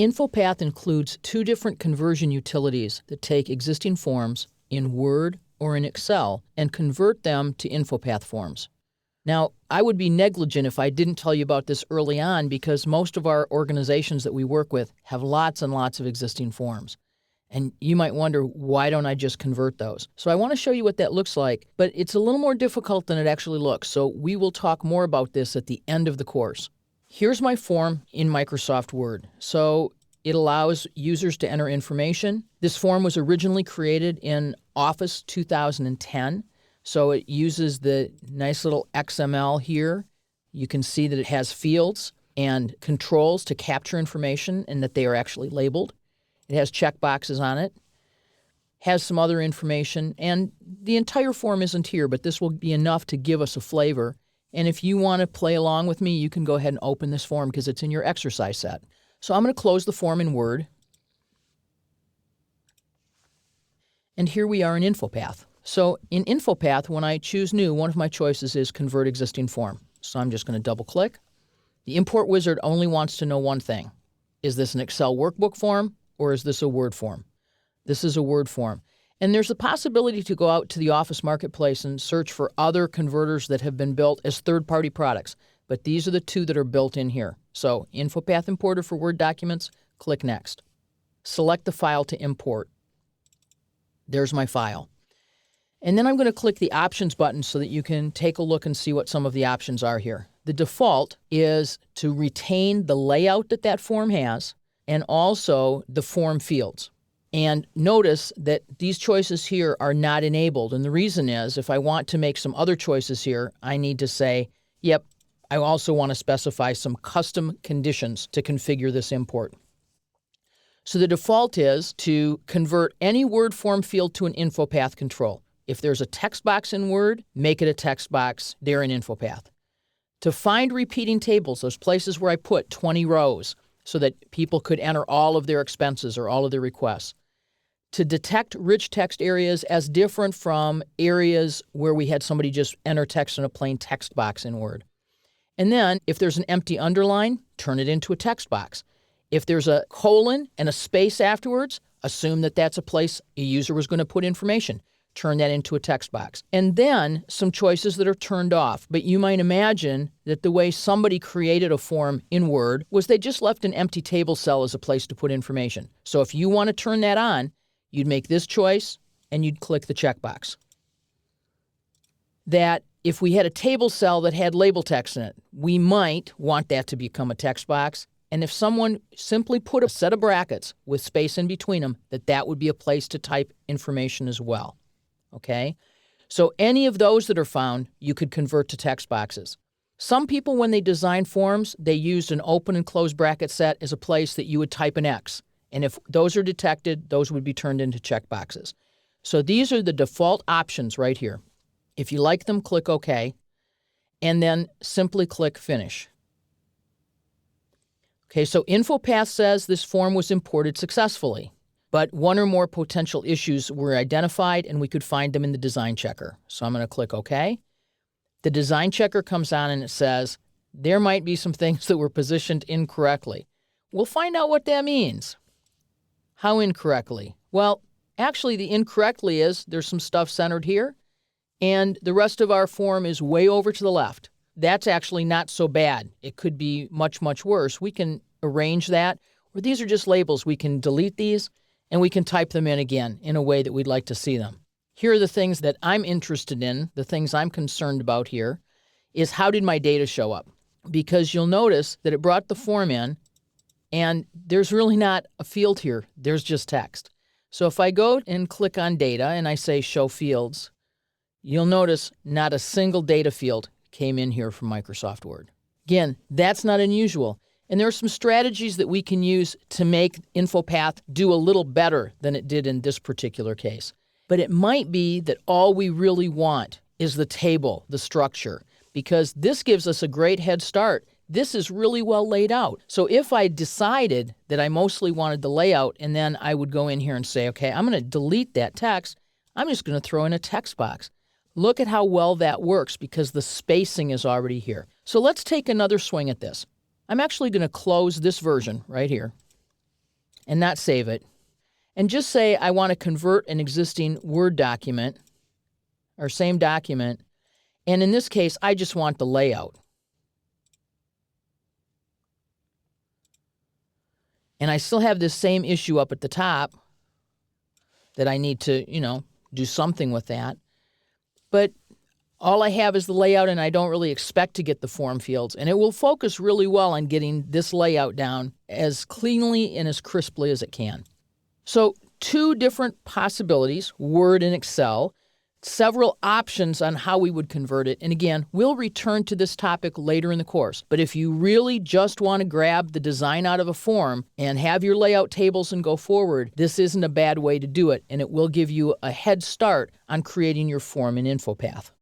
InfoPath includes two different conversion utilities that take existing forms in Word or in Excel and convert them to InfoPath forms. Now, I would be negligent if I didn't tell you about this early on because most of our organizations that we work with have lots and lots of existing forms. And you might wonder, why don't I just convert those? So I want to show you what that looks like, but it's a little more difficult than it actually looks. So we will talk more about this at the end of the course. Here's my form in Microsoft Word. So it allows users to enter information. This form was originally created in Office 2010. So it uses the nice little XML here. You can see that it has fields and controls to capture information and that they are actually labeled. It has checkboxes on it, has some other information, and the entire form isn't here, but this will be enough to give us a flavor. And if you want to play along with me, you can go ahead and open this form because it's in your exercise set. So I'm going to close the form in Word. And here we are in InfoPath. So in InfoPath, when I choose New, one of my choices is Convert Existing Form. So I'm just going to double-click. The import wizard only wants to know one thing. Is this an Excel workbook form or is this a Word form? This is a Word form. And there's a possibility to go out to the Office Marketplace and search for other converters that have been built as third-party products. But these are the two that are built in here. So InfoPath Importer for Word documents, click Next. Select the file to import. There's my file. And then I'm going to click the Options button so that you can take a look and see what some of the options are here. The default is to retain the layout that that form has and also the form fields. And notice that these choices here are not enabled. And the reason is if I want to make some other choices here, I need to say, yep, I also want to specify some custom conditions to configure this import. So the default is to convert any Word form field to an InfoPath control. If there's a text box in Word, make it a text box there in InfoPath. To find repeating tables, those places where I put 20 rows so that people could enter all of their expenses or all of their requests. To detect rich text areas as different from areas where we had somebody just enter text in a plain text box in Word. And then, if there's an empty underline, turn it into a text box. If there's a colon and a space afterwards, assume that that's a place a user was going to put information. Turn that into a text box. And then some choices that are turned off. But you might imagine that the way somebody created a form in Word was they just left an empty table cell as a place to put information. So if you want to turn that on, you'd make this choice and you'd click the checkbox. That if we had a table cell that had label text in it, we might want that to become a text box. And if someone simply put a set of brackets with space in between them, that would be a place to type information as well. Okay? So any of those that are found, you could convert to text boxes. Some people, when they design forms, they used an open and closed bracket set as a place that you would type an X. And if those are detected, those would be turned into checkboxes. So these are the default options right here. If you like them, click OK, and then simply click Finish. Okay, so InfoPath says this form was imported successfully, but one or more potential issues were identified and we could find them in the design checker. So I'm going to click OK. The design checker comes on and it says there might be some things that were positioned incorrectly. We'll find out what that means. How incorrectly? Well, actually the incorrectly is there's some stuff centered here and the rest of our form is way over to the left. That's actually not so bad. It could be much, much worse. We can arrange that, or these are just labels. We can delete these, and we can type them in again in a way that we'd like to see them. Here are the things that I'm interested in, the things I'm concerned about here, is how did my data show up? Because you'll notice that it brought the form in, and there's really not a field here. There's just text. So if I go and click on Data, and I say Show Fields, you'll notice not a single data field came in here from Microsoft Word. Again, that's not unusual. And there are some strategies that we can use to make InfoPath do a little better than it did in this particular case. But it might be that all we really want is the table, the structure, because this gives us a great head start. This is really well laid out. So if I decided that I mostly wanted the layout and then I would go in here and say, okay, I'm going to delete that text, I'm just going to throw in a text box. Look at how well that works because the spacing is already here. So let's take another swing at this. I'm actually going to close this version right here. and not save it, and just say I want to convert an existing Word document or same document, and in this case, I just want the layout. And I still have this same issue up at the top that I need to, do something with that. But all I have is the layout, and I don't really expect to get the form fields. And it will focus really well on getting this layout down as cleanly and as crisply as it can. So 2 different possibilities, Word and Excel, several options on how we would convert it. And again, we'll return to this topic later in the course. But if you really just want to grab the design out of a form and have your layout tables and go forward, this isn't a bad way to do it, and it will give you a head start on creating your form in InfoPath.